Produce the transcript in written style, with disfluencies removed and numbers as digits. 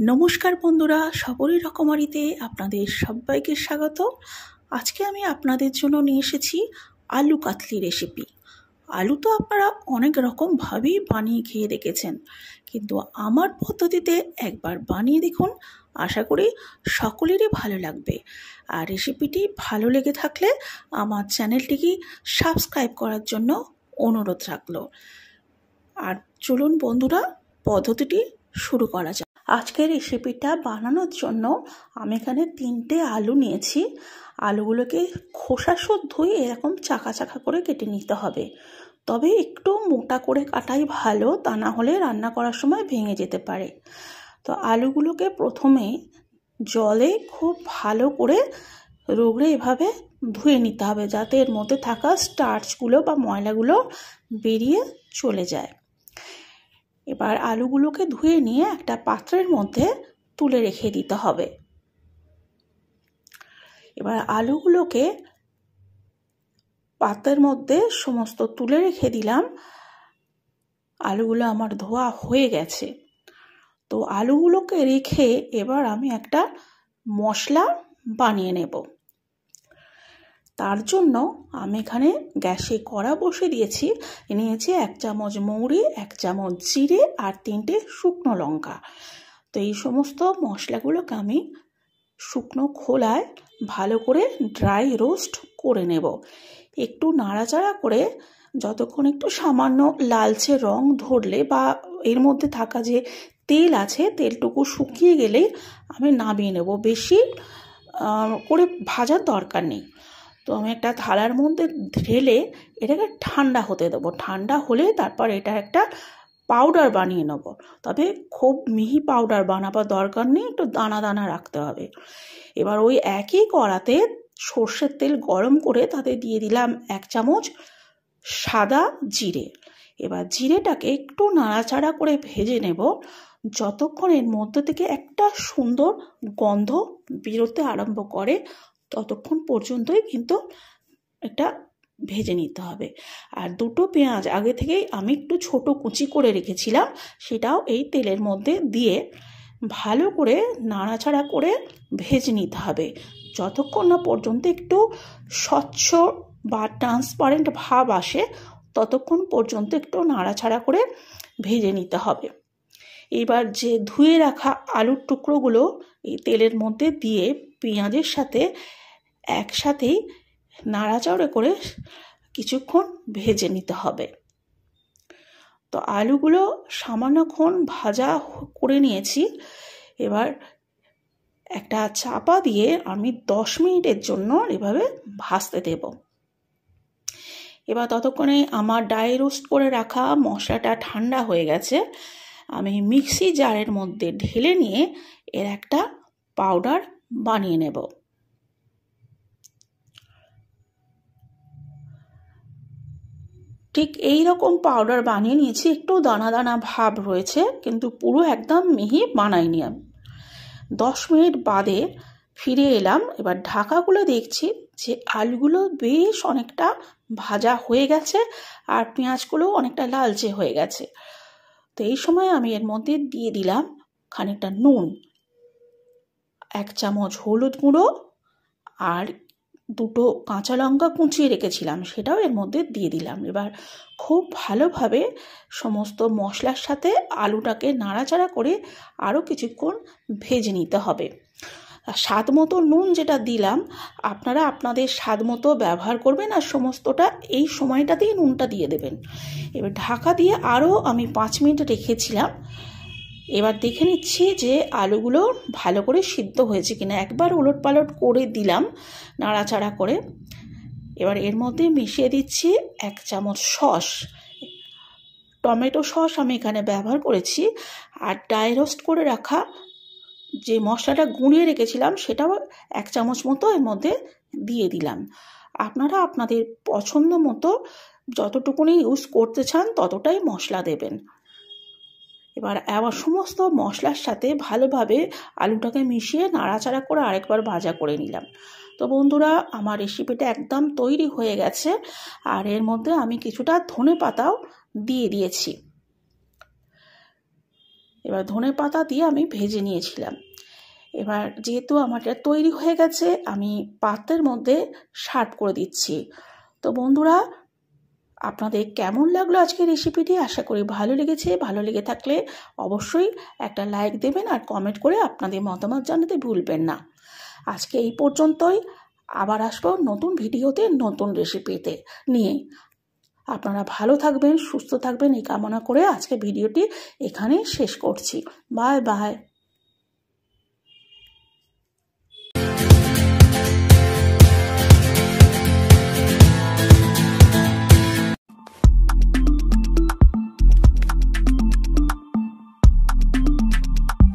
নমস্কার বন্ধুরা, সবরই রকমারিতে আপনাদের সবাইকে স্বাগত। আজকে আমি আপনাদের জন্য নিয়ে এসেছি আলু কাতলি রেসিপি। আলু তো আপনারা অনেক রকমভাবেই বানিয়ে খেয়ে দেখেছেন, কিন্তু আমার পদ্ধতিতে একবার বানিয়ে দেখুন, আশা করি সকলেরই ভালো লাগবে। আর রেসিপিটি ভালো লেগে থাকলে আমার চ্যানেলটিকে সাবস্ক্রাইব করার জন্য অনুরোধ রাখলো। আর চলুন বন্ধুরা, পদ্ধতিটি শুরু করা যাক। আজকের রেসিপিটা বানানোর জন্য আমি এখানে 3টে আলু নিয়েছি। আলুগুলোকে খোসা সহ ধুয়ে এরকম চাকা চাকা করে কেটে নিতে হবে, তবে একটু মোটা করে কাটাই ভালো, তা না হলে রান্না করার সময় ভেঙে যেতে পারে। তো আলুগুলোকে প্রথমে জলে খুব ভালো করে রগড়ে এভাবে ধুয়ে নিতে হবে, যাতে এর মধ্যে থাকা স্টার্চগুলো বা ময়লাগুলো বেরিয়ে চলে যায়। এবার আলুগুলোকে ধুয়ে নিয়ে একটা পাত্রের মধ্যে তুলে রেখে দিতে হবে। এবার আলুগুলোকে পাত্রের মধ্যে সমস্ত তুলে রেখে দিলাম। আলুগুলো আমার ধোয়া হয়ে গেছে। তো আলুগুলোকে রেখে এবার আমি একটা মশলা বানিয়ে নেব। তার জন্য আমি এখানে গ্যাসে কড়া বসে দিয়েছি। নিয়েছি 1 চামচ মৌরি, 1 চামচ জিরে আর 3টে শুকনো লঙ্কা। তো এই সমস্ত মশলাগুলোকে আমি শুকনো খোলায় ভালো করে ড্রাই রোস্ট করে নেব। একটু নাড়াচাড়া করে যতক্ষণ একটু সামান্য লালচে রং ধরলে বা এর মধ্যে থাকা যে তেল আছে তেলটুকু শুকিয়ে গেলে আমি নামিয়ে নেব। বেশি করে ভাজার দরকার নেই। তো আমি একটা থালার মধ্যে ঢেলে এটাকে ঠান্ডা হতে দেবো। ঠান্ডা হলে তারপর এটা একটা পাউডার বানিয়ে নেব। তবে খুব মিহি পাউডার বানাবার দরকার নেই, একটু দানা দানা রাখতে হবে। এবার ওই একই কড়াতে সর্ষের তেল গরম করে তাতে দিয়ে দিলাম 1 চামচ সাদা জিরে। এবার জিরেটাকে একটু নাড়াচাড়া করে ভেজে নেব, যতক্ষণ এর মধ্যে থেকে একটা সুন্দর গন্ধ বেরোতে আরম্ভ করে ততক্ষণ পর্যন্তই কিন্তু এটা ভেজে নিতে হবে। আর 2টো পেঁয়াজ আগে থেকেই আমি একটু ছোট কুচি করে রেখেছিলাম, সেটাও এই তেলের মধ্যে দিয়ে ভালো করে নাড়াচাড়া করে ভেজে নিতে হবে, যতক্ষণ না পর্যন্ত একটু স্বচ্ছ বা ট্রান্সপারেন্ট ভাব আসে ততক্ষণ পর্যন্ত একটু নাড়াচাড়া করে ভেজে নিতে হবে। এবার যে ধুয়ে রাখা আলুর টুকরোগুলো এই তেলের মধ্যে দিয়ে পেঁয়াজের সাথে একসাথেই নাড়াচাড়া করে কিছুক্ষণ ভেজে নিতে হবে। তো আলুগুলো সামান্যক্ষণ ভাজা করে নিয়েছি। এবার একটা চাপা দিয়ে আমি 10 মিনিটের জন্য এভাবে ভাজতে দেব। এবার ততক্ষণে আমার ড্রাই রোস্ট করে রাখা মশলাটা ঠান্ডা হয়ে গেছে। আমি মিক্সি জারের মধ্যে ঢেলে নিয়ে এর একটা পাউডার বানিয়ে নেব। ঠিক এই রকম পাউডার বানিয়ে নিয়েছি। একটু দানা দানা ভাব রয়েছে, কিন্তু পুরো একদম মিহি বানাইনি আমি। 10 মিনিট বাদে ফিরে এলাম। এবার ঢাকাগুলো দেখছি যে আলুগুলো বেশ অনেকটা ভাজা হয়ে গেছে আর পেঁয়াজগুলো অনেকটা লালচে হয়ে গেছে। তো এই সময় আমি এর মধ্যে দিয়ে দিলাম খানিকটা নুন, 1 চামচ হলুদ গুঁড়ো আর 2টো কাঁচা লঙ্কা কুচিয়ে রেখেছিলাম, সেটাও এর মধ্যে দিয়ে দিলাম। এবার খুব ভালোভাবে সমস্ত মশলার সাথে আলুটাকে নাড়াচাড়া করে আরও কিছুক্ষণ ভেজে নিতে হবে। স্বাদ মতো নুন যেটা দিলাম আপনারা আপনাদের স্বাদ মতো ব্যবহার করবেন, আর সমস্তটা এই সময়টাতেই নুনটা দিয়ে দেবেন। এবার ঢাকা দিয়ে আরও আমি 5 মিনিট রেখেছিলাম। এবার দেখে নিচ্ছি যে আলুগুলো ভালো করে সিদ্ধ হয়েছে কিনা। একবার উলট পালট করে দিলাম নাড়াচাড়া করে। এবার এর মধ্যে মিশিয়ে দিচ্ছি 1 চামচ সস। টমেটো সস আমি এখানে ব্যবহার করেছি। আর ড্রাই রোস্ট করে রাখা যে মশলাটা গুঁড়িয়ে রেখেছিলাম সেটাও 1 চামচ মতো এর মধ্যে দিয়ে দিলাম। আপনারা আপনাদের পছন্দ মতো যতটুকুনি ইউজ করতে চান ততটাই মশলা দেবেন। এবার আবার সমস্ত মশলার সাথে ভালোভাবে আলুটাকে মিশিয়ে নাড়াচাড়া করে আরেকবার ভাজা করে নিলাম। তো বন্ধুরা, আমার রেসিপিটা একদম তৈরি হয়ে গেছে। আর এর মধ্যে আমি কিছুটা ধনেপাতাও দিয়ে দিয়েছি। এবার ধনে পাতা দিয়ে আমি ভেজে নিয়েছিলাম। এবার যেহেতু আমার তৈরি হয়ে গেছে, আমি পাত্রের মধ্যে সার্ভ করে দিচ্ছি। তো বন্ধুরা, আপনাদের কেমন লাগলো আজকের রেসিপিটি? আশা করি ভালো লেগেছে। ভালো লেগে থাকলে অবশ্যই একটা লাইক দেবেন আর কমেন্ট করে আপনাদের মতামত জানাতে ভুলবেন না। আজকে এই পর্যন্তই। আবার আসবো নতুন ভিডিওতে, নতুন রেসিপিতে নিয়ে। আপনারা ভালো থাকবেন, সুস্থ থাকবেন এই কামনা করে আজকে ভিডিওটি এখানেই শেষ করছি। Bye bye.